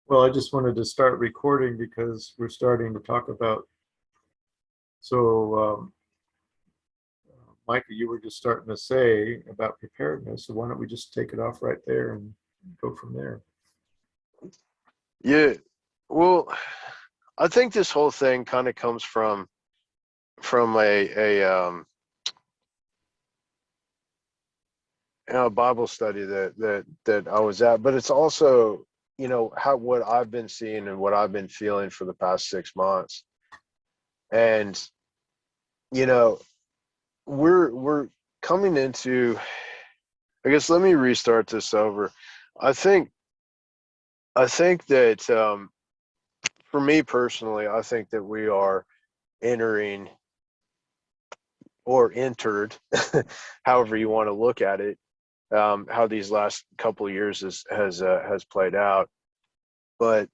Well, I just wanted to start recording because we're starting to talk about, so Micah, you were just starting to say about preparedness. So why don't we just take it off right there and go from there? Yeah, well, I think this whole thing kind of comes from a Bible study that I was at, but it's also how what I've been seeing and what I've been feeling for the past 6 months, and you know we're coming into. I guess let me restart this over. I think I think that for me personally, I think that we are entering or entered, however you want to look at it, how these last couple of years has played out. But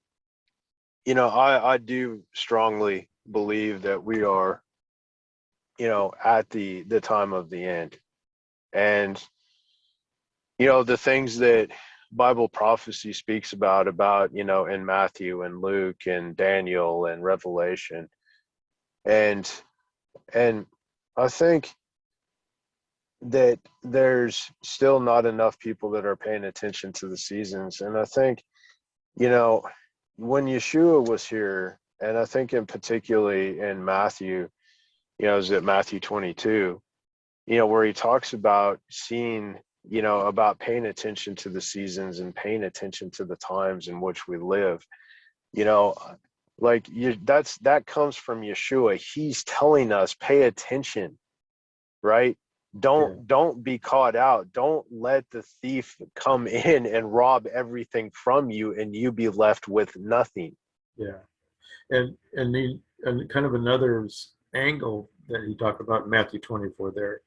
I do strongly believe that we are, at the time of the end, and the things that Bible prophecy speaks about in Matthew and Luke and Daniel and Revelation, and and I think that there's still not enough people that are paying attention to the seasons. And I think, you know, when Yeshua was here, and I think in particularly in Matthew, is it Matthew 22, where he talks about seeing, about paying attention to the seasons and paying attention to the times in which we live, you know, that comes from Yeshua. He's telling us, pay attention, right? Yeah, Don't be caught out. Don't let the thief come in and rob everything from you and you be left with nothing. yeah. And kind of another angle that he talked about in Matthew 24 there.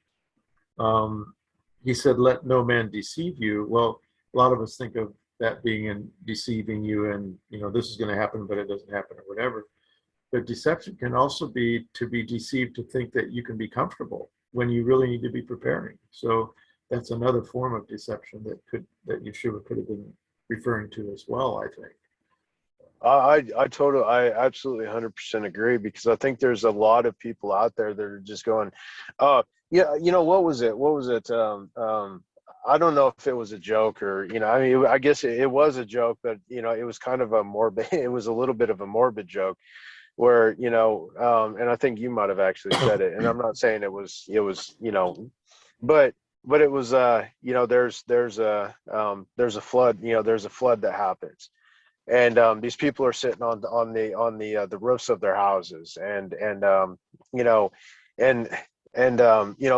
He said, "Let no man deceive you." Well, a lot of us think of that being in deceiving you, and this is going to happen, but it doesn't happen, or whatever. But deception can also be to be deceived to think that you can be comfortable when you really need to be preparing. So that's another form of deception that Yeshua could have been referring to as well, I think. I absolutely 100% agree, because I think there's a lot of people out there that are just going, yeah, what was it? I don't know if it was a joke or, I mean, I guess it was a joke, but, it was kind of a morbid, it was a little bit of a morbid joke where, and I think you might have actually said it, and I'm not saying it was, but it was, there's a flood, there's a flood that happens. And these people are sitting on the roofs of their houses, you know,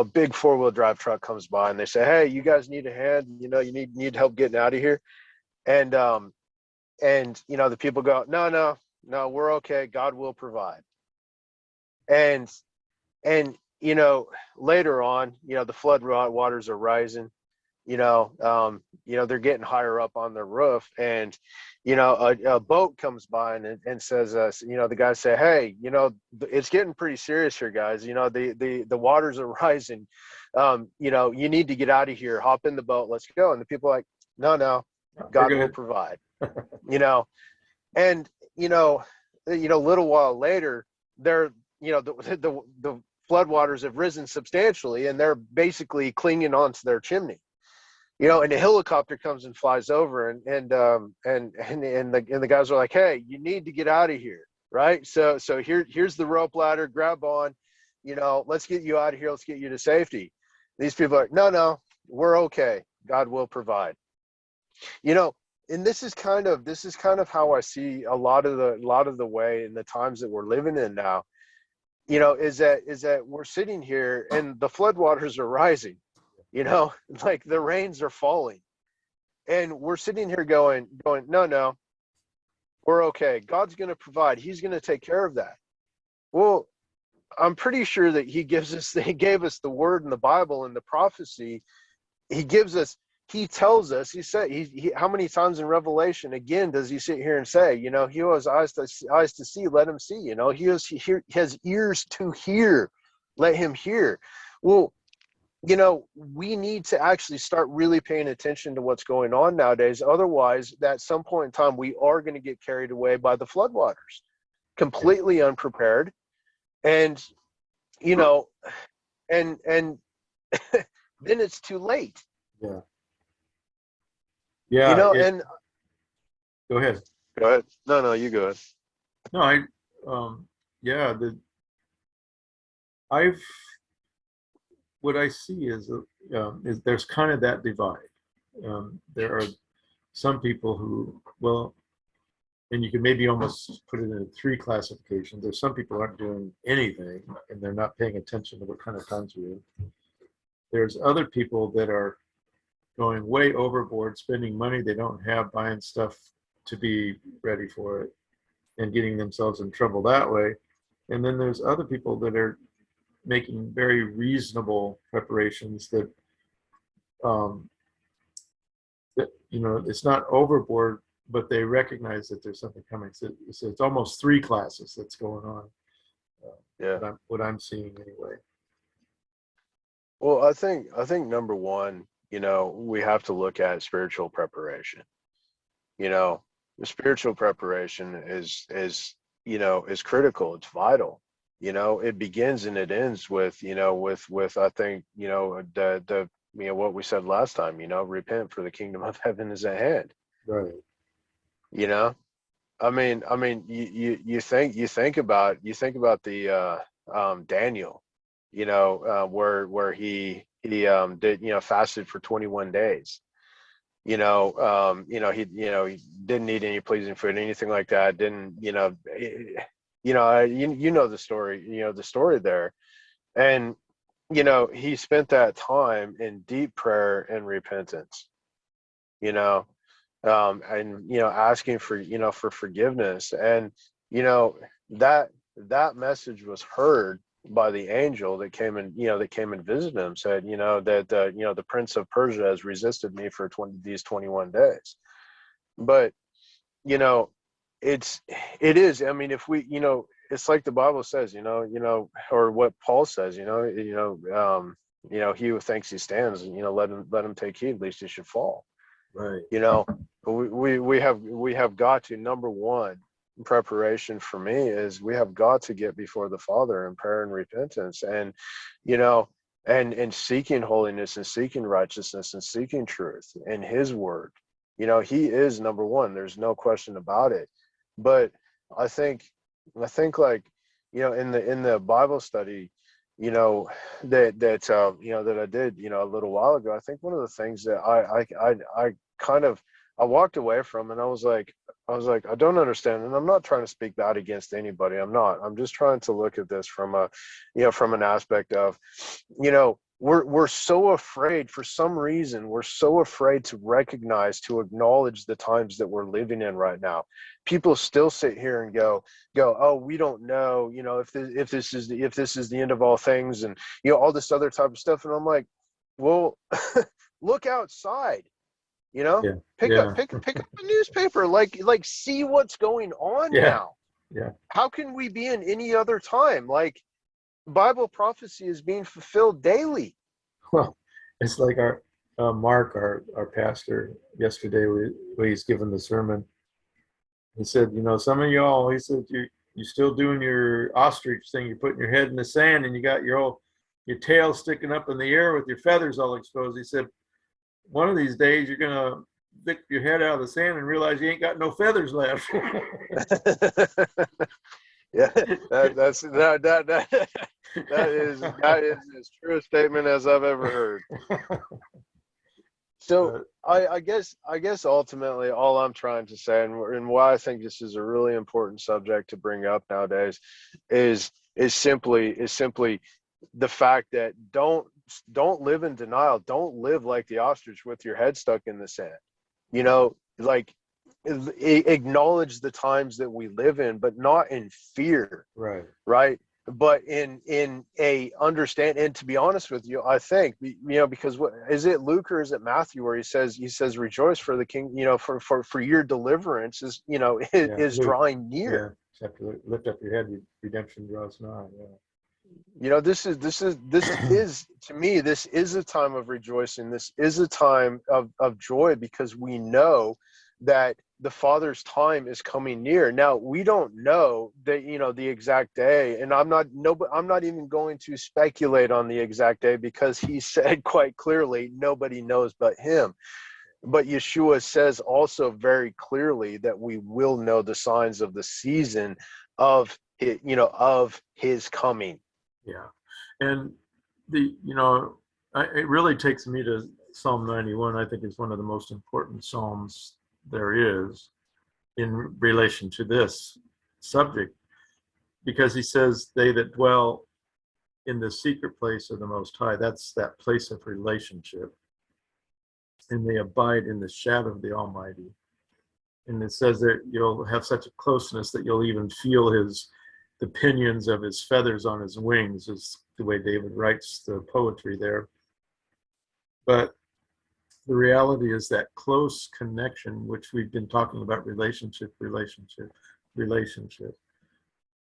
big 4-wheel drive truck comes by, and they say, "Hey, you guys need a hand? You need help getting out of here." And the people go, "No, we're okay. God will provide." And and later on, the flood waters are rising. They're getting higher up on the roof, and a boat comes by and says, the guys say, "Hey, it's getting pretty serious here, guys. The waters are rising. You need to get out of here. Hop in the boat. Let's go." And the people are like, "No, We're God will good. provide." And a little while later, they're the floodwaters have risen substantially, and they're basically clinging onto their chimney. And a helicopter comes and flies over, and the guys are like, "Hey, you need to get out of here, right? So here's the rope ladder. Grab on, let's get you out of here. Let's get you to safety." These people are like, "No, we're okay. God will provide." And this is kind of how I see a lot of the way in the times that we're living in now. Is that we're sitting here and the floodwaters are rising. Like the rains are falling, and we're sitting here going, no, we're okay. God's going to provide. He's going to take care of that. Well, I'm pretty sure that he gave us the word in the Bible and the prophecy. He tells us, he said, how many times in Revelation, again, does he sit here and say, he who has eyes to see, let him see, he has ears to hear, let him hear. Well, we need to actually start really paying attention to what's going on nowadays. Otherwise, at some point in time, we are going to get carried away by the floodwaters, completely unprepared. And, and then it's too late. Yeah. Yeah. And Go ahead. go ahead. No, you go ahead. No, yeah, I've, what I see is there's kind of that divide. There are some people who, well, and you can maybe almost put it into three classifications. There's some people who aren't doing anything and they're not paying attention to what kind of times we're in. There's other people that are going way overboard, spending money they don't have, buying stuff to be ready for it and getting themselves in trouble that way. And then there's other people that are making very reasonable preparations that, it's not overboard, but they recognize that there's something coming. So it's almost three classes that's going on. What I'm seeing anyway. Well, I think number one, we have to look at spiritual preparation. The spiritual preparation is critical. It's vital. It begins and it ends with I think, what we said last time, repent, for the kingdom of heaven is at hand. Right. I mean, you think about the Daniel, where he did, fasted for 21 days. He didn't eat any pleasing food, anything like that. Didn't, the story, the story there. And, he spent that time in deep prayer and repentance, and, asking for forgiveness. And, that message was heard by the angel that came and visited him, said, that the prince of Persia has resisted me for these 21 days. But, it is, I mean, if we, it's like the Bible says, or what Paul says, he who thinks he stands, let him take heed, lest he should fall. Right. We have got to, number one, preparation for me is we have got to get before the Father in prayer and repentance, and and seeking holiness and seeking righteousness and seeking truth in his word. He is number one, there's no question about it. But I think like, in the Bible study, that I did, a little while ago, I think one of the things that I kind of, I walked away from, and I was like, I don't understand. And I'm not trying to speak that against anybody. I'm just trying to look at this from from an aspect of, we're so afraid, for some reason, we're so afraid to recognize, to acknowledge the times that we're living in right now. People still sit here and go, oh, we don't know, if this is the end of all things, and, all this other type of stuff. And I'm like, well, look outside. Pick up a newspaper, like see what's going on now. Yeah. How can we be in any other time? Like, Bible prophecy is being fulfilled daily. Well, it's like our Mark, our pastor, yesterday, when he's given the sermon, he said, some of y'all, he said, you're still doing your ostrich thing. You're putting your head in the sand and you got your tail sticking up in the air with your feathers all exposed. He said, one of these days you're gonna stick your head out of the sand and realize you ain't got no feathers left. Yeah, that is as true a statement as I've ever heard. So I guess ultimately all I'm trying to say, and why I think this is a really important subject to bring up nowadays, is simply the fact that don't live in denial. Don't live like the ostrich with your head stuck in the sand. Like, acknowledge the times that we live in, but not in fear. Right. But in a understand. And to be honest with you, I think, because what is it, Luke or is it Matthew, where he says rejoice, for the king, for your deliverance is is Luke, drawing near. Yeah. Lift up your head, redemption draws nigh. This is to me, this is a time of rejoicing. This is a time of joy, because we know that the Father's time is coming near. Now, we don't know that, the exact day, and I'm not even going to speculate on the exact day, because he said quite clearly, nobody knows but him. But Yeshua says also very clearly that we will know the signs of the season of of his coming. Yeah. And it really takes me to Psalm 91. I think is one of the most important Psalms there is in relation to this subject, because he says, they that dwell in the secret place of the Most High, that's that place of relationship, and they abide in the shadow of the Almighty. And it says that you'll have such a closeness that you'll even feel the pinions of his feathers on his wings, is the way David writes the poetry there. But the reality is that close connection, which we've been talking about, relationship.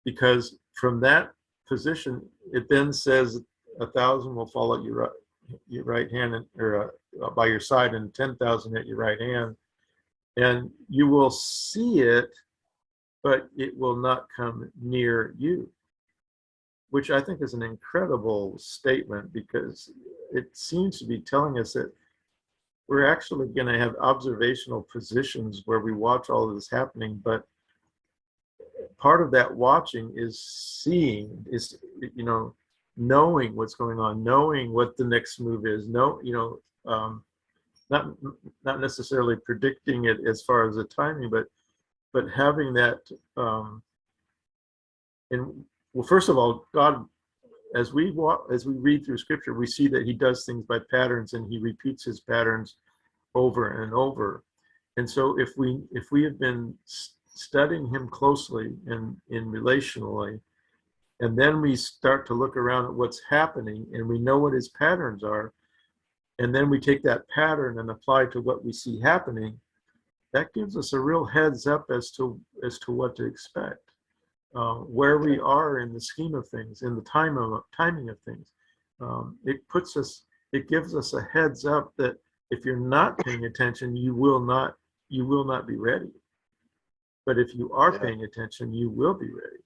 Because from that position, it then says 1,000 will fall at your right hand, or by your side, and 10,000 at your right hand, and you will see it, but it will not come near you, which I think is an incredible statement, because it seems to be telling us that we're actually going to have observational positions where we watch all of this happening, but part of that watching is seeing, is knowing what's going on, knowing what the next move is, not necessarily predicting it as far as the timing, but having that. And well, first of all, God, as we read through Scripture, we see that He does things by patterns, and He repeats His patterns over and over. And so, if we have been studying Him closely and relationally, and then we start to look around at what's happening, and we know what His patterns are, and then we take that pattern and apply to what we see happening, that gives us a real heads up as to what to expect, where we are in the scheme of things, in the timing of things. It gives us a heads up that if you're not paying attention, you will not be ready. But if you are paying attention, you will be ready.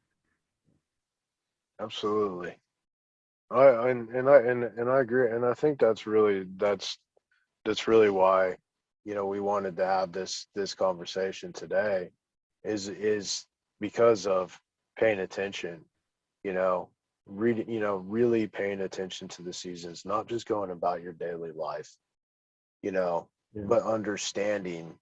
Absolutely. I agree, and I think that's really why we wanted to have this conversation today, is because of paying attention, reading, really paying attention to the seasons, not just going about your daily life, but understanding,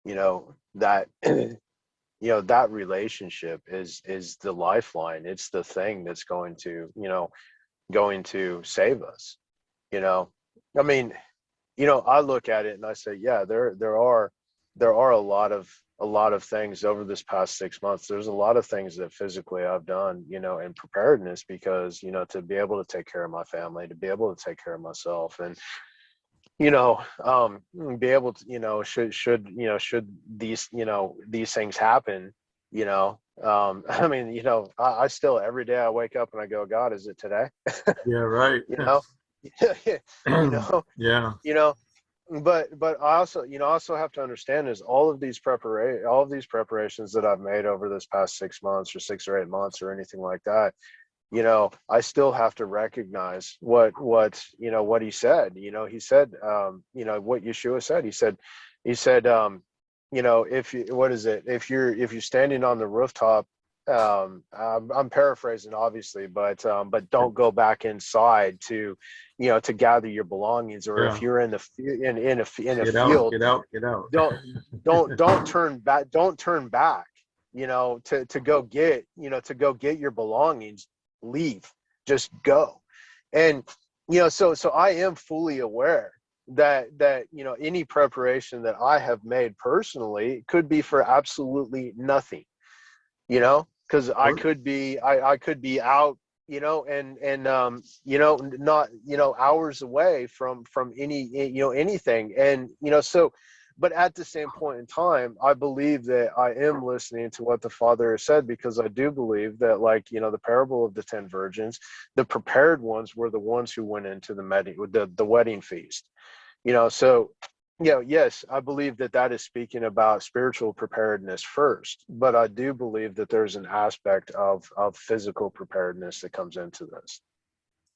that that relationship is the lifeline. It's the thing that's going to save us. I mean, I look at it and I say, yeah, there are a lot of things over this past 6 months. There's a lot of things that physically I've done, in preparedness, because, to be able to take care of my family, to be able to take care of myself, and, be able to, should these things happen, I mean, I still, every day I wake up and I go, God, is it today? Yeah, right. Yeah. But I also have to understand is all of these preparations that I've made over this past 6 months, or 6 or 8 months, or anything like that, I still have to recognize what he said. He said, what Yeshua said. He said, if you're standing on the rooftop, I'm paraphrasing, obviously, but don't go back inside to gather your belongings, or if you're in a field, get out. don't turn back, to go get your belongings. Leave, just go. And so I am fully aware that any preparation that I have made personally could be for absolutely nothing, because I could be out, and not, hours away from any, anything. And, so, but at the same point in time, I believe that I am listening to what the Father has said, because I do believe that, like, the parable of the 10 virgins, the prepared ones were the ones who went into the wedding feast. So, yes, I believe that that is speaking about spiritual preparedness first, but I do believe that there's an aspect of physical preparedness that comes into this.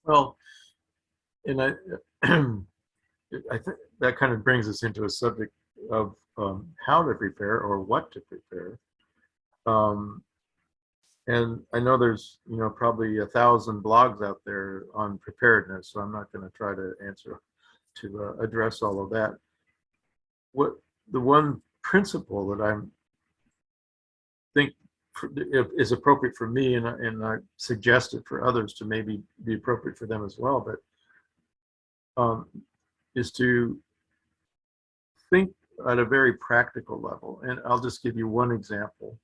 Well, and I, I think that kind of brings us into a subject of how to prepare or what to prepare. Um, and I know there's, probably 1,000 blogs out there on preparedness, so I'm not going to try to address all of that. What the one principle that I think is appropriate for me, and I suggest it for others to maybe be appropriate for them as well, but is to think at a very practical level. And I'll just give you one example.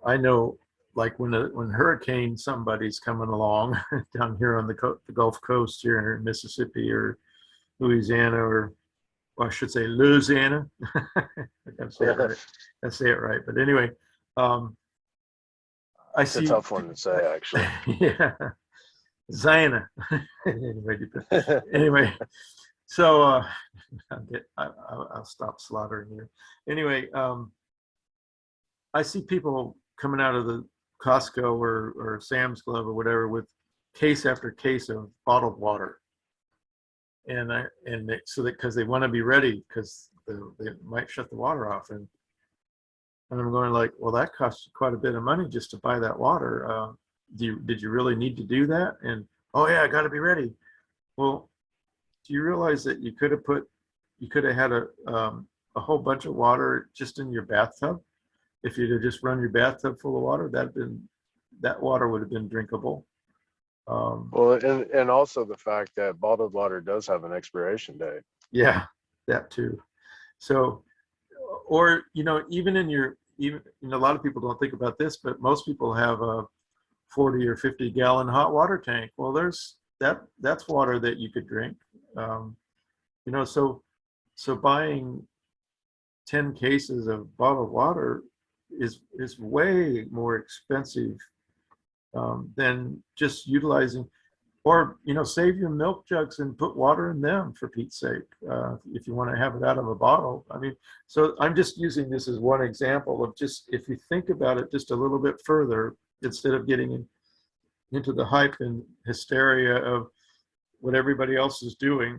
I know, like when hurricane somebody's coming along down here on the Gulf Coast here in Mississippi or Louisiana, or well, I should say Louisiana. I gotta say it right. I say it right. But anyway, I It's see. a tough one to say, actually. Yeah, Zana. Anyway, so I'll stop slaughtering you. Anyway, I see people coming out of the Costco or Sam's Club or whatever with case after case of bottled water, so that because they want to be ready because they might shut the water off, and I'm going like, well, that costs you quite a bit of money just to buy that water. Did you really need to do that? And oh yeah, I got to be ready. Well, do you realize that you could have had a whole bunch of water just in your bathtub? If you'd have just run your bathtub full of water, that water would have been drinkable. Well, and also the fact that bottled water does have an expiration date. Yeah, that too. So, or even a lot of people don't think about this, but most people have a 40 or 50 gallon hot water tank. Well, that's water that you could drink. So buying 10 cases of bottled water is way more expensive than just utilizing, or save your milk jugs and put water in them, for Pete's sake, if you want to have it out of a bottle. I mean, so I'm just using this as one example of just, if you think about it just a little bit further, instead of getting into the hype and hysteria of what everybody else is doing,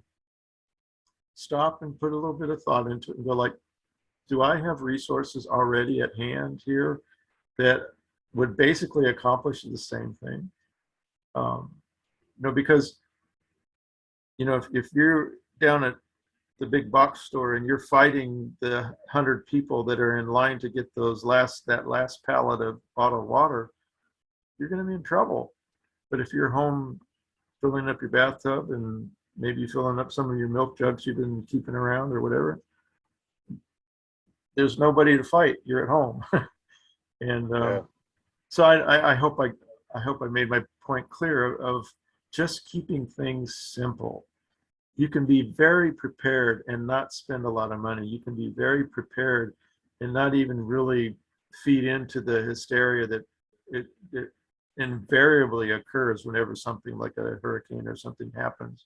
stop and put a little bit of thought into it and go like, do I have resources already at hand here that would basically accomplish the same thing? Because if you're down at the big box store and you're fighting the 100 people that are in line to get that last pallet of bottled water, you're going to be in trouble. But if you're home filling up your bathtub and maybe filling up some of your milk jugs you've been keeping around or whatever, there's nobody to fight. You're at home. And Yeah. so I hope I made my point clear of just keeping things simple. You can be very prepared and not spend a lot of money. You can be very prepared and not even really feed into the hysteria that it invariably occurs whenever something like a hurricane or something happens.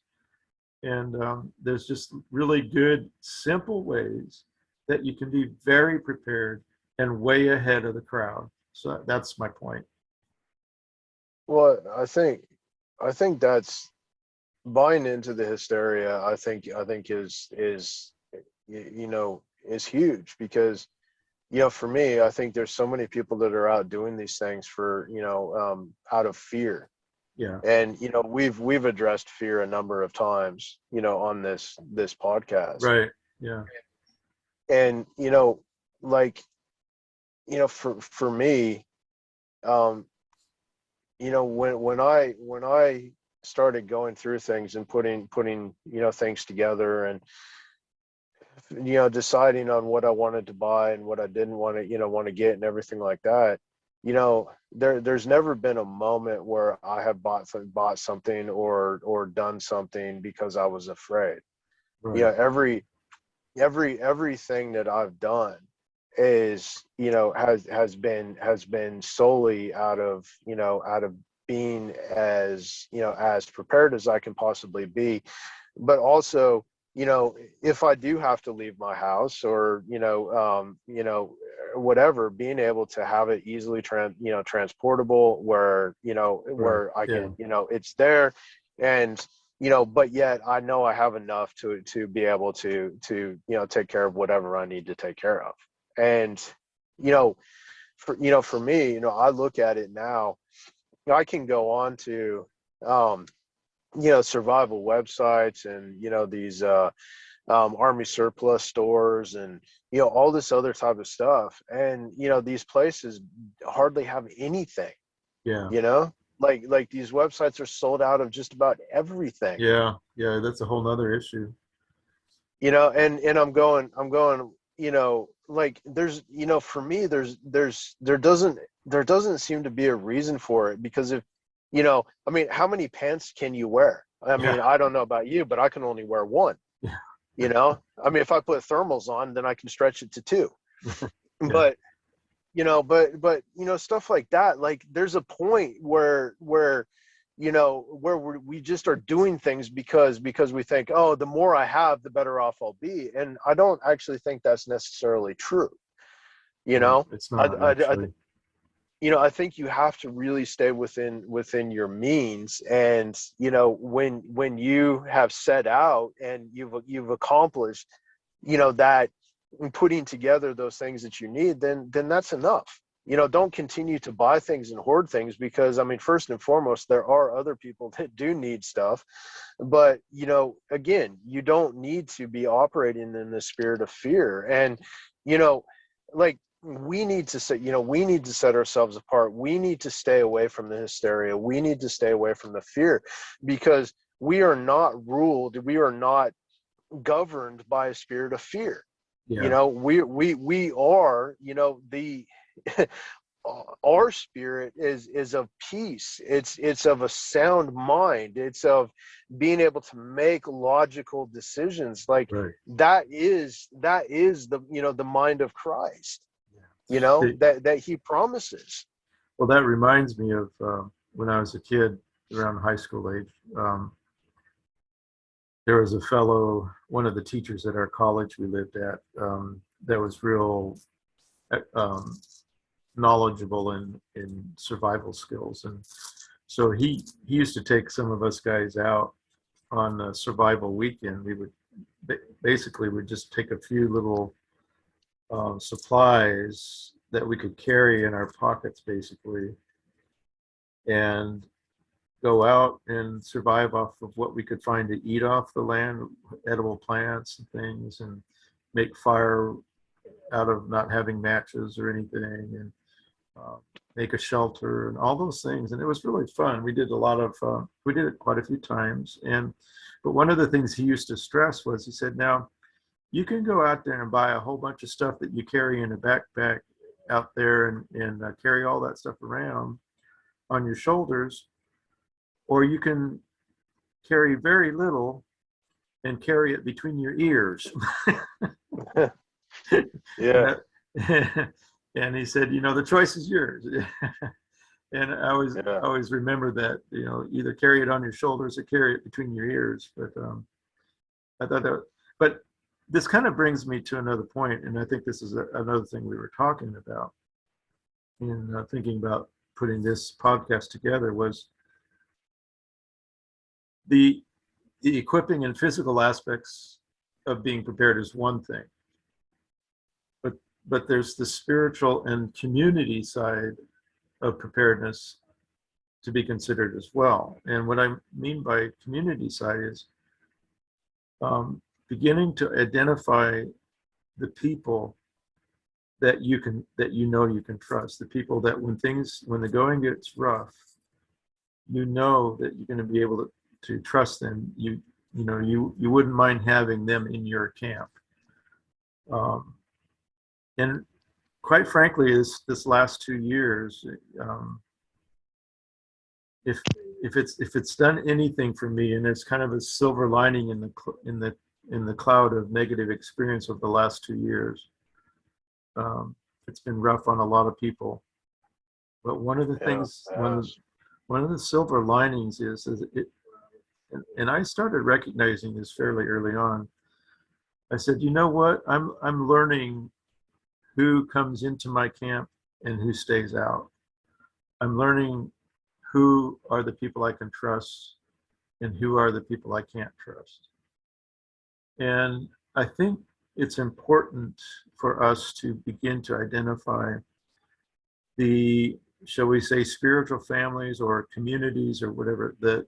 And there's just really good, simple ways that you can be very prepared and way ahead of the crowd. So that's my point. Well, I think that's buying into the hysteria. I think is huge, because for me, I think there's so many people that are out doing these things for out of fear. Yeah. And we've addressed fear a number of times on this podcast. Right. Yeah. And for me, when I started going through things and putting things together, and deciding on what I wanted to buy and what I didn't want to get and everything like that, there's never been a moment where I have bought something or done something because I was afraid. You know, Right. everything that I've done is, you know, has been solely out of, you know, out of being as, you know, as prepared as I can possibly be. But also, you know, if I do have to leave my house, or, you know, whatever, being able to have it easily you know, transportable, where, you know, Right. where I Yeah. can, you know, it's there. And, you know, but yet I know I have enough to be able you know, take care of whatever I need to take care of. And, you know, for me, you know, I look at it now, I can go on to, um, you know, survival websites, and, you know, these army surplus stores, and, you know, all this other type of stuff. And, you know, these places hardly have anything, Yeah. you know, like these websites are sold out of just about everything, Yeah. Yeah. That's a whole nother issue. you know. And I'm going, you know, like, there's, you know, for me, there doesn't seem to be a reason for it, because if, you know, I mean, how many pants can you wear? I mean, Yeah. I don't know about you, but I can only wear one, Yeah. you know. I mean, if I put thermals on, then I can stretch it to two. Yeah. But, you know, but you know, stuff like that, like, there's a point where you know, where we just are doing things because we think, oh, the more I have, the better off I'll be. And I don't actually think that's necessarily true, you No, know. it's I, not I actually. you know, I think you have to really stay within your means. And, you know, when you have set out and you've accomplished, you know, that, putting together those things that you need, then that's enough. You know, don't continue to buy things and hoard things, because, I mean, first and foremost, there are other people that do need stuff. But, you know, again, you don't need to be operating in the spirit of fear. And, you know, like, we need to set, you know, we need to set ourselves apart. We need to stay away from the hysteria. We need to stay away from the fear, because we are not ruled, we are not governed by a spirit of fear. You Yeah. know, we are, you know, the our spirit is of peace. It's of a sound mind. It's of being able to make logical decisions. Like, Right. that is the, you know, the mind of Christ, you know, See, that he promises. well, that reminds me of when I was a kid, around high school age. There was a fellow, one of the teachers at our college we lived at, that was real um, knowledgeable in survival skills, and so he used to take some of us guys out on a survival weekend. We would basically would just take a few little supplies that we could carry in our pockets, basically, and go out and survive off of what we could find to eat off the land, edible plants and things, and make fire out of not having matches or anything, and uh, make a shelter and all those things. And it was really fun. We did a lot of, we did it quite a few times. And, but one of the things he used to stress was, he said, now you can go out there and buy a whole bunch of stuff that you carry in a backpack out there, and carry all that stuff around on your shoulders, or you can carry very little and carry it between your ears. and Yeah, that, and he said, you know, the choice is yours. And yeah, I always remember that, you know, either carry it on your shoulders or carry it between your ears. But I thought that, but this kind of brings me to another point, and I think this is another thing we were talking about in thinking about putting this podcast together, was the the equipping and physical aspects of being prepared is one thing, but there's the spiritual and community side of preparedness to be considered as well. And what I mean by community side is beginning to identify the people that you know you can trust, the people that when the going gets rough, you know that you're going to be able to trust them. You know you wouldn't mind having them in your camp. Um, and quite frankly, this last 2 years, um, if if it's done anything for me, and there's kind of a silver lining in the in the cloud of negative experience of the last 2 years. It's been rough on a lot of people. But one of the Yeah, things, it one has. one of the silver linings is it, and I started recognizing this fairly early on. I said, you know what? I'm learning who comes into my camp and who stays out. I'm learning who are the people I can trust and who are the people I can't trust. And I think it's important for us to begin to identify the, shall we say, spiritual families or communities or whatever, the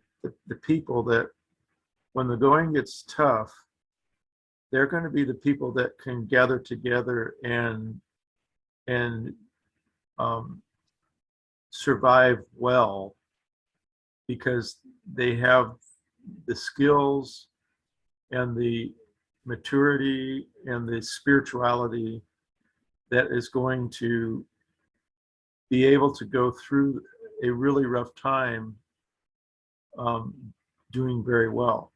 people that when the going gets tough, they're going to be the people that can gather together and um, survive well because they have the skills and the maturity and the spirituality that is going to be able to go through a really rough time um, doing very well.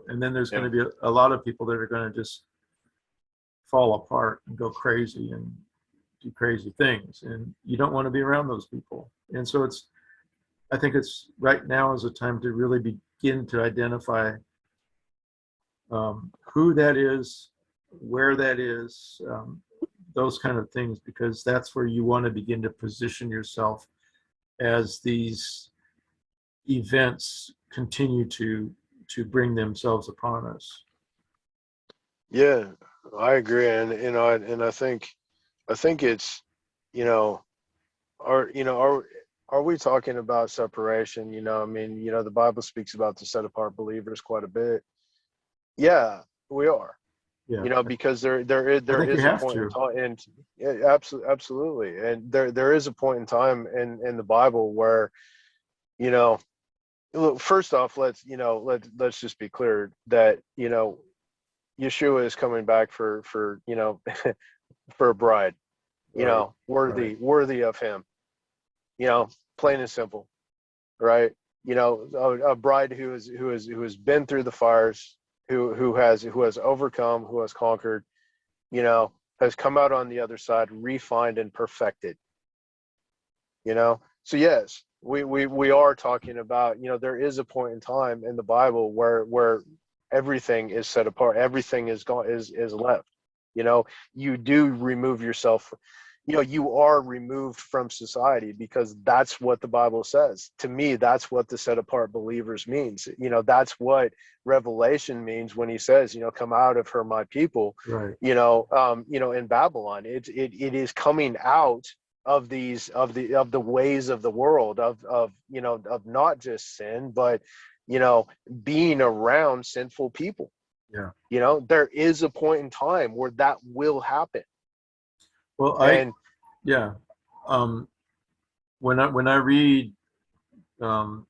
And then there's Yeah. going to be a lot of people that are going to just fall apart and go crazy and do crazy things. And you don't want to be around those people. And so I think it's right now is a time to really begin to identify who that is, where that is, those kind of things, because that's where you want to begin to position yourself as these events continue to bring themselves upon us. Yeah, I agree, and and I think it's, you know, are we talking about separation? I mean, the Bible speaks about the set apart believers quite a bit. Yeah, we are. Yeah, Because I there think you is a have point in to. time, and yeah, absolutely, and there is a point in time in the Bible where, you know, look, first off, let's just be clear that Yeshua is coming back for for a bride, Right, right. worthy of him, plain and simple, right? A bride who has been through the fires, who has overcome, who has conquered, has come out on the other side refined and perfected. So yes, we are talking about, there is a point in time in the Bible where everything is set apart, everything is gone, is left. You do remove yourself, you are removed from society, because that's what the Bible says. To me, that's what the set apart believers means. That's what Revelation means when he says, come out of her, my people. Right. In Babylon, it is coming out of the ways of the world, of not just sin, but being around sinful people. Yeah. There is a point in time where that will happen. Well, And yeah. Um, when I read um,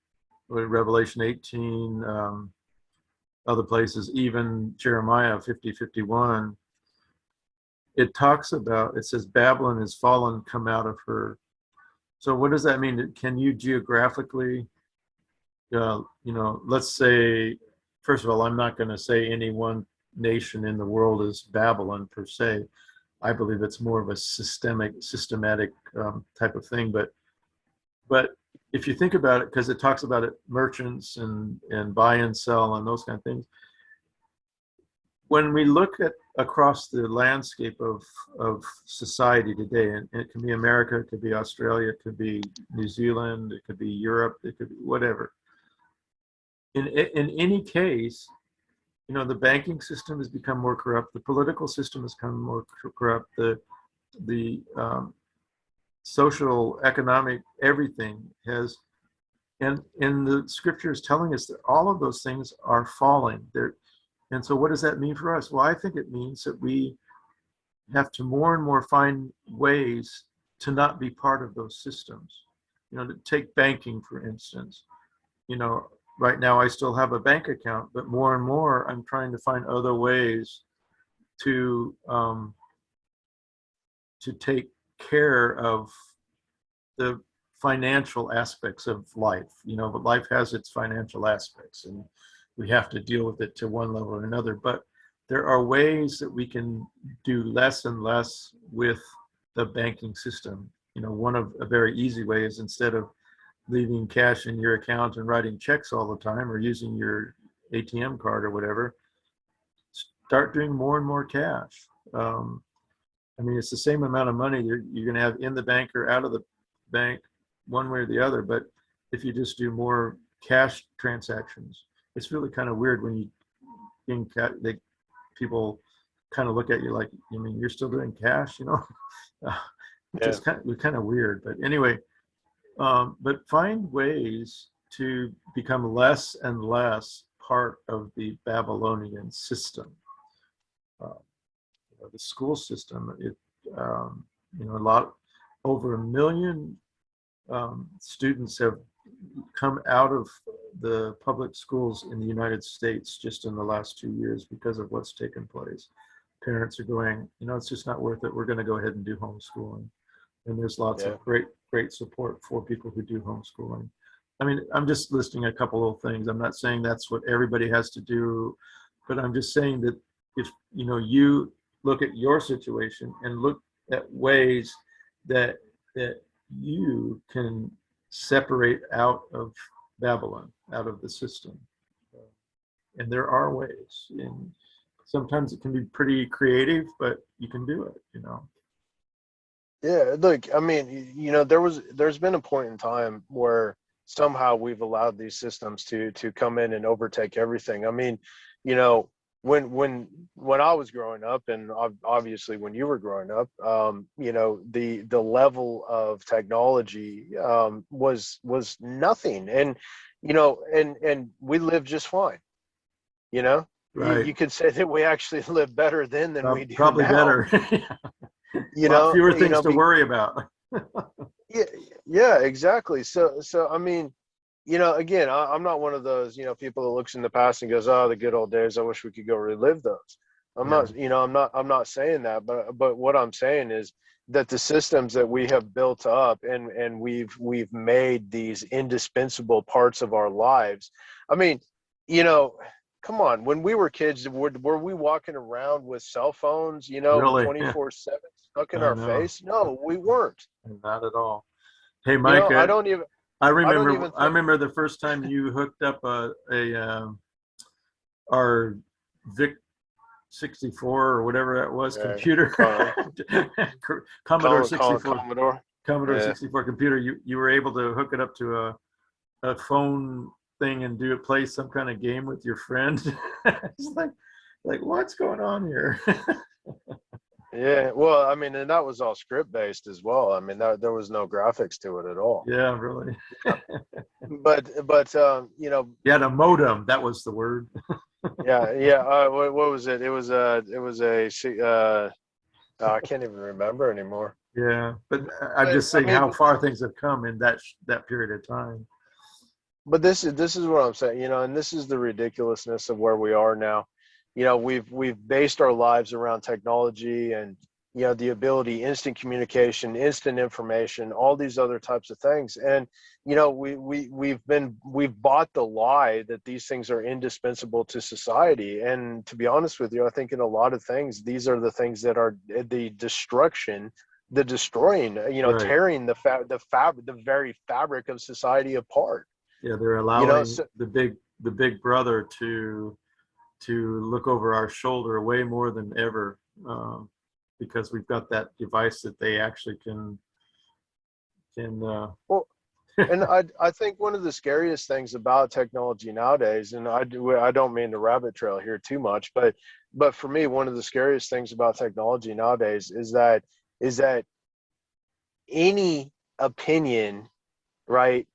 Revelation 18, other places, even Jeremiah 50:51, it talks about, it says, Babylon is fallen, come out of her. So what does that mean? Can you geographically, let's say, first of all, I'm not going to say any one nation in the world is Babylon per se. I believe it's more of a systematic type of thing. But if you think about it, because it talks about it, merchants and buy and sell and those kind of things. When we look at across the landscape of society today, and it can be America, it could be Australia, it could be New Zealand, it could be Europe, it could be whatever. In any case, the banking system has become more corrupt, the political system has become more corrupt, the social, economic, everything has, and the scripture is telling us that all of those things are falling. And so what does that mean for us? Well, I think it means that we have to more and more find ways to not be part of those systems. To take banking, for instance. Right now I still have a bank account, but more and more I'm trying to find other ways to take care of the financial aspects of life. But life has its financial aspects, we have to deal with it to one level or another. But there are ways that we can do less and less with the banking system. One of a very easy way is, instead of leaving cash in your account and writing checks all the time or using your ATM card or whatever, start doing more and more cash. It's the same amount of money you're going to have in the bank or out of the bank, one way or the other. But if you just do more cash transactions, it's really kind of weird when people kind of look at you like, you mean you're still doing cash, which is kind of weird. But anyway, but find ways to become less and less part of the Babylonian system. The school system, over 1 million students have come out of the public schools in the United States just in the last 2 years because of what's taken place. Parents are going, it's just not worth it. We're going to go ahead and do homeschooling. And there's lots of great support for people who do homeschooling. I'm just listing a couple of things. I'm not saying that's what everybody has to do, but I'm just saying that if you look at your situation and look at ways that you can separate out of Babylon, out of the system. And there are ways. And sometimes it can be pretty creative, but you can do it, Yeah, look, there's been a point in time where somehow we've allowed these systems to come in and overtake everything. When I was growing up, and obviously when you were growing up, the level of technology was nothing, and and we lived just fine. Right. You could say that we actually live better then than we do probably now. Better. A lot fewer things to worry about. Yeah, exactly. So again, I'm not one of those, people that looks in the past and goes, "Oh, the good old days. I wish we could go relive those." I'm not saying that, but what I'm saying is that the systems that we have built up and we've made these indispensable parts of our lives. Come on, when we were kids, were we walking around with cell phones, Really? 24/7 stuck in our face? No, we weren't. Not at all. Hey, Micah, I remember the first time you hooked up our VIC 64 or whatever that was, computer, Commodore 64, Commodore 64 computer. You were able to hook it up to a phone thing and play some kind of game with your friend. It's like what's going on here? Yeah, well, and that was all script based as well. There was no graphics to it at all. Yeah, really. But you had a modem. That was the word. Yeah. What was it? It was a I can't even remember anymore. Yeah, but I'm just saying how far things have come in that period of time. But this is what I'm saying, and this is the ridiculousness of where we are now. We've based our lives around technology and the ability, instant communication, instant information, all these other types of things. And we've bought the lie that these things are indispensable to society. And to be honest with you, I think in a lot of things, these are the things that are the destroying, right. Tearing the very fabric of society apart. Yeah, they're allowing the big brother to look over our shoulder way more than ever, because we've got that device that they actually can. Well, and I think one of the scariest things about technology nowadays, and I don't mean to rabbit trail here too much, but for me, one of the scariest things about technology nowadays is that any opinion, right,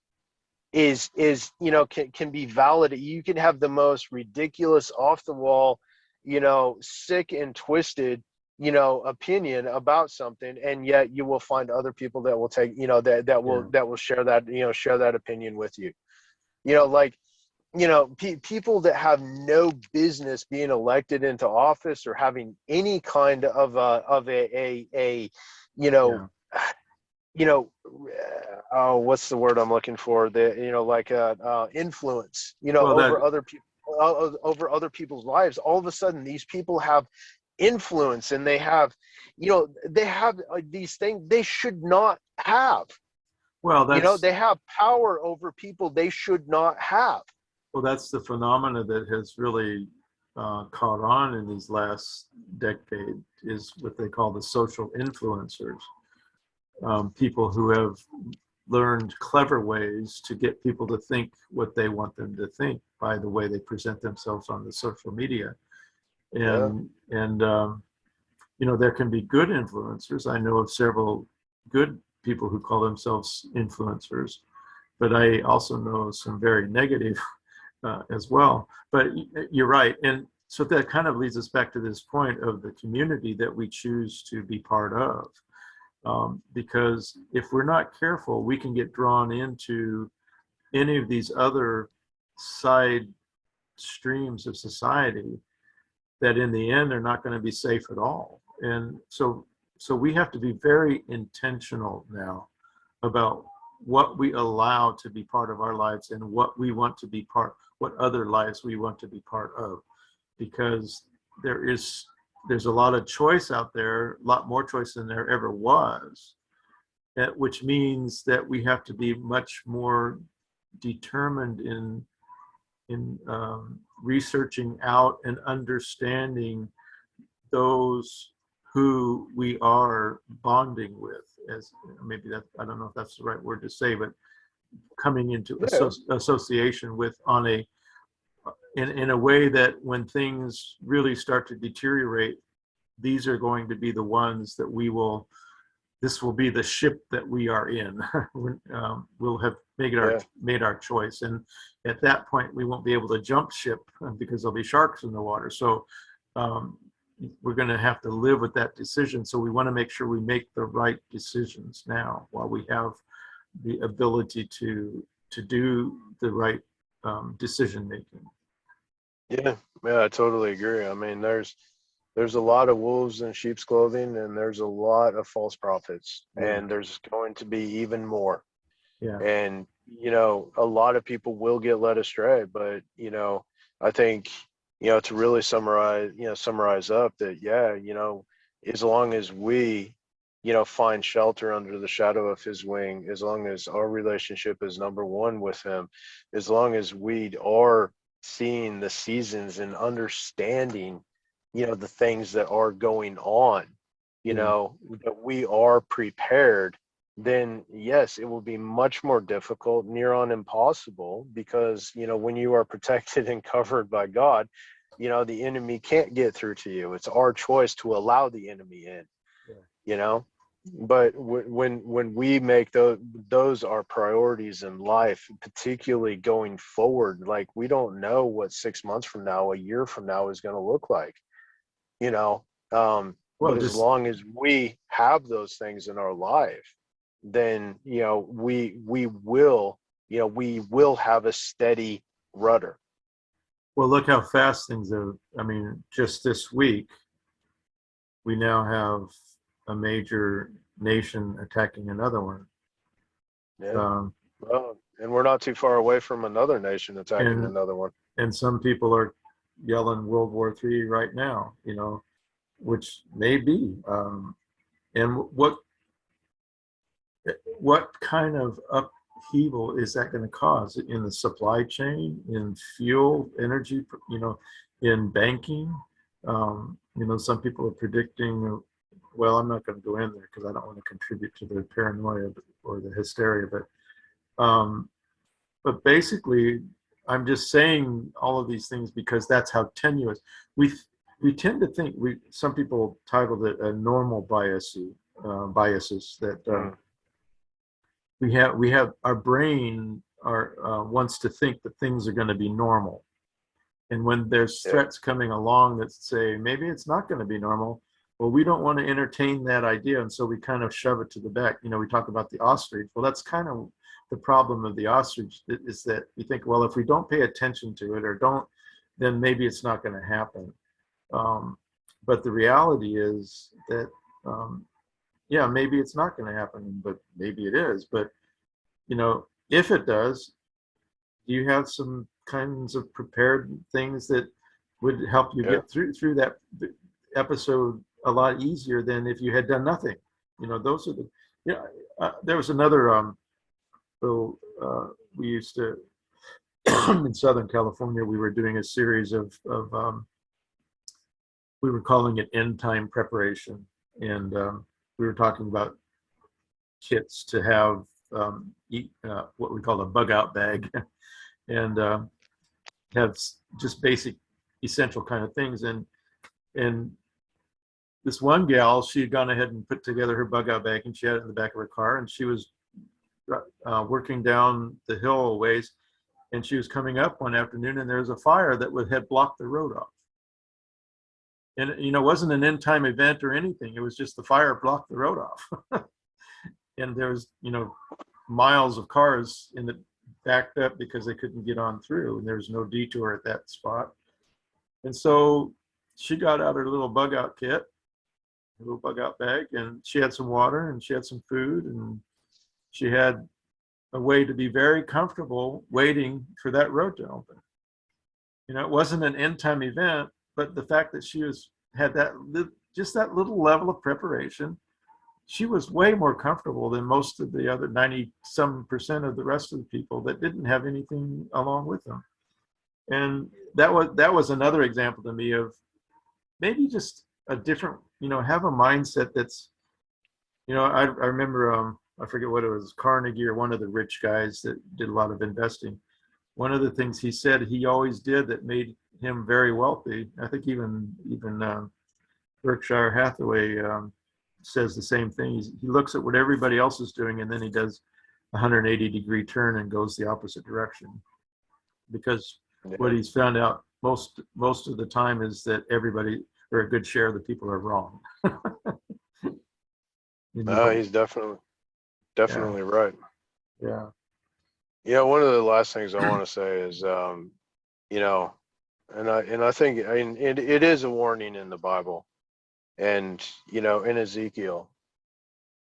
is can be valid. You can have the most ridiculous, off the wall, sick and twisted opinion about something, and yet you will find other people that will take that will share that opinion with you. People that have no business being elected into office or having any kind of a what's the word I'm looking for? Influence, over other people. over other people's lives, all of a sudden these people have influence, and they have, they have these things they should not have. Well, They have power over people they should not have. that's the phenomena that has really caught on in these last decade, is what they call the social influencers. People who have learned clever ways to get people to think what they want them to think by the way they present themselves on the social media. Yeah. And there can be good influencers. I know of several good people who call themselves influencers, but I also know some very negative as well. But you're right. And so that kind of leads us back to this point of the community that we choose to be part of. Because if we're not careful, we can get drawn into any of these other side streams of society that in the end are not going to be safe at all. And so we have to be very intentional now about what we allow to be part of our lives and what we want to be what other lives we want to be part of, because there's a lot of choice out there, a lot more choice than there ever was, which means that we have to be much more determined in researching out and understanding those who we are bonding with, as maybe that, I don't know if that's the right word to say, but coming into association with in a way that when things really start to deteriorate, these are going to be the ones that this will be the ship that we are in. We'll have made our choice. And at that point, we won't be able to jump ship because there'll be sharks in the water. So we're going to have to live with that decision. So we want to make sure we make the right decisions now while we have the ability to do the right decision making. Yeah, I totally agree. I mean, there's a lot of wolves in sheep's clothing, and there's a lot of false prophets, and there's going to be even more. Yeah. And a lot of people will get led astray, but I think to really summarize up that as long as we find shelter under the shadow of his wing, as long as our relationship is number one with him, as long as we are seeing the seasons and understanding the things that are going on, that we are prepared, then yes, it will be much more difficult, near on impossible, because when you are protected and covered by God, the enemy can't get through to you. It's our choice to allow the enemy in. But when we make those our priorities in life, particularly going forward, like, we don't know what 6 months from now, a year from now is going to look like, but as long as we have those things in our life, then we will have a steady rudder. Well, look how fast things have. I mean, just this week, we now have a major nation attacking another one. Yeah. Well, and we're not too far away from another nation attacking another one. And some people are yelling World War III right now, which may be. And what kind of upheaval is that going to cause in the supply chain, in fuel, energy, in banking? Some people are predicting, well, I'm not going to go in there because I don't want to contribute to the paranoia or the hysteria, but basically, I'm just saying all of these things because that's how tenuous we tend to think. Some people titled it a normal biases that we have our brain wants to think that things are going to be normal, and when there's threats coming along that say maybe it's not going to be normal, well, we don't want to entertain that idea, and so we kind of shove it to the back. We talk about the ostrich. Well, that's kind of the problem of the ostrich, is that you think, well, if we don't pay attention to it or don't, then maybe it's not going to happen. But the reality is that, maybe it's not going to happen, but maybe it is. But, if it does, do you have some kinds of prepared things that would help you Yeah. get through that episode a lot easier than if you had done nothing. Those are the, there was another, so we used to, in Southern California, we were doing a series of we were calling it end time preparation. And we were talking about kits to have what we call a bug out bag and have just basic essential kind of things. And this one gal, she had gone ahead and put together her bug out bag, and she had it in the back of her car, and she was working down the hill a ways, and she was coming up one afternoon, and there was a fire that had blocked the road off. And it wasn't an end time event or anything. It was just the fire blocked the road off. And there was miles of cars in the backed up because they couldn't get on through, and there was no detour at that spot. And so she got out her little bug out kit, her little bug out bag, and she had some water and she had some food, and she had a way to be very comfortable waiting for that road to open. It wasn't an end time event, but the fact that she had just that little level of preparation, she was way more comfortable than most of the other 90% of the rest of the people that didn't have anything along with them. And that was another example to me of maybe just a different, have a mindset that's, I remember, I forget what it was, Carnegie or one of the rich guys that did a lot of investing. One of the things he said he always did that made him very wealthy, I think even Berkshire Hathaway says the same thing. He looks at what everybody else is doing, and then he does a 180-degree turn and goes the opposite direction. Because what he's found out most of the time is that everybody, or a good share of the people, are wrong. He's definitely right. Yeah. Yeah, one of the last things I want to say is, and I think, it is a warning in the Bible, and in Ezekiel,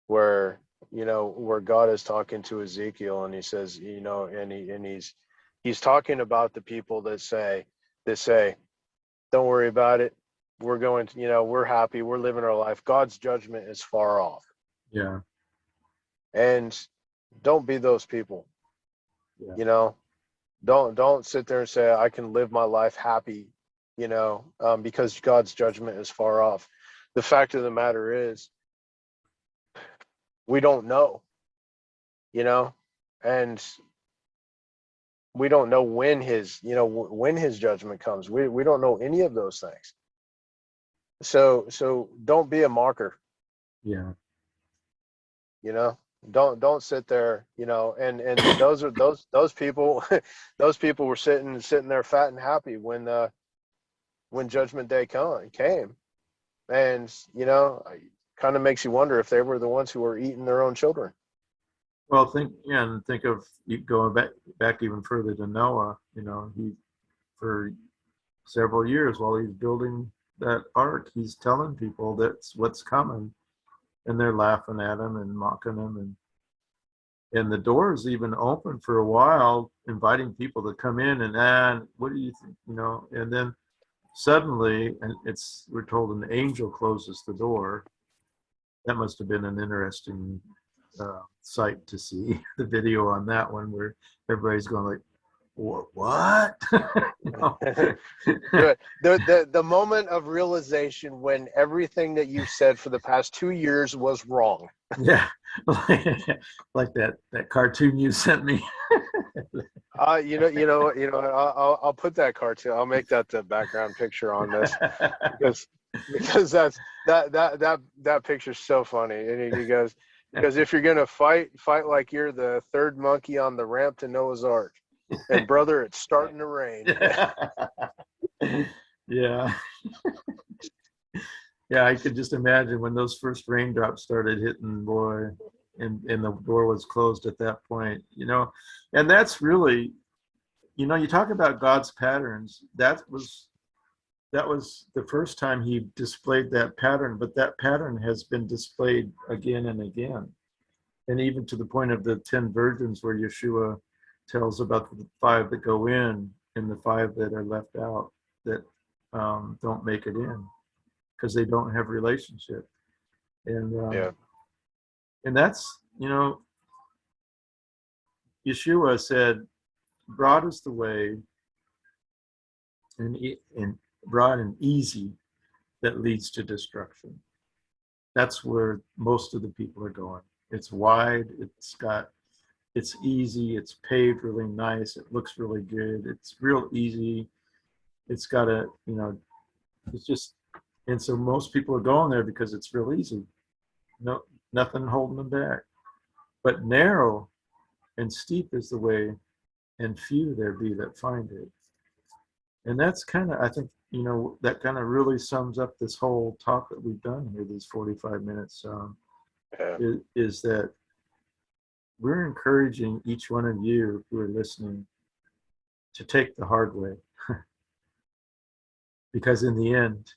where God is talking to Ezekiel, and he says, and he's talking about the people that say, don't worry about it. We're going to, we're happy. We're living our life. God's judgment is far off. Yeah. And don't be those people. Yeah. Don't sit there and say, I can live my life happy, because God's judgment is far off. The fact of the matter is, we don't know, and we don't know when his judgment comes. We don't know any of those things. So don't be a mocker. Yeah. Don't sit there, and those people those people were sitting there fat and happy when Judgment Day came, and kind of makes you wonder if they were the ones who were eating their own children. Well, think of going back even further to Noah. He, for several years while he's building that ark, he's telling people that's what's coming, and they're laughing at him and mocking him, and the doors even open for a while, inviting people to come in and what do you think, and then suddenly, and we're told an angel closes the door. That must have been an interesting sight to see, the video on that one where everybody's going like, what? The moment of realization when everything that you've said for the past 2 years was wrong. Yeah, like that cartoon you sent me. I'll put that cartoon. I'll make that the background picture on this because that picture's so funny. And he goes, because if you're gonna fight like you're the third monkey on the ramp to Noah's Ark, and brother, it's starting to rain. Yeah. Yeah, I could just imagine when those first raindrops started hitting, boy, and the door was closed at that point, and that's really, you talk about God's patterns. That was the first time he displayed that pattern, but that pattern has been displayed again and again. And even to the point of the 10 virgins where Yeshua tells about the 5 that go in, and the 5 that are left out that don't make it in because they don't have relationship. Yeah. And that's, Yeshua said, broad is the way and broad and easy that leads to destruction. That's where most of the people are going. It's wide, it's easy, it's paved really nice, it looks really good, it's real easy. It's got it's just, and so most people are going there because it's real easy. No, nothing holding them back. But narrow and steep is the way, and few there be that find it. And that's kind of, I think, that kind of really sums up this whole talk that we've done here, these 45 minutes, Yeah. is that we're encouraging each one of you who are listening to take the hard way. Because in the end,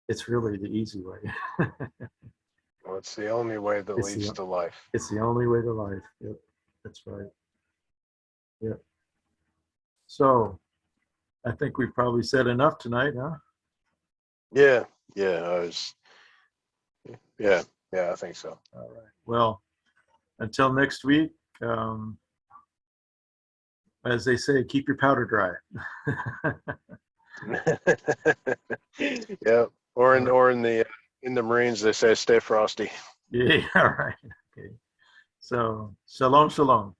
it's really the easy way. Well, it's the only way that It's leads the, to life. it's the only way to life. Yep, that's right. Yep. So I think we've probably said enough tonight, huh? Yeah. Yeah. Yeah. Yeah. I think so. All right. Well, until next week, as they say, keep your powder dry. Yeah. Or in the Marines, they say stay frosty. Yeah. All right. Okay. So, shalom, shalom.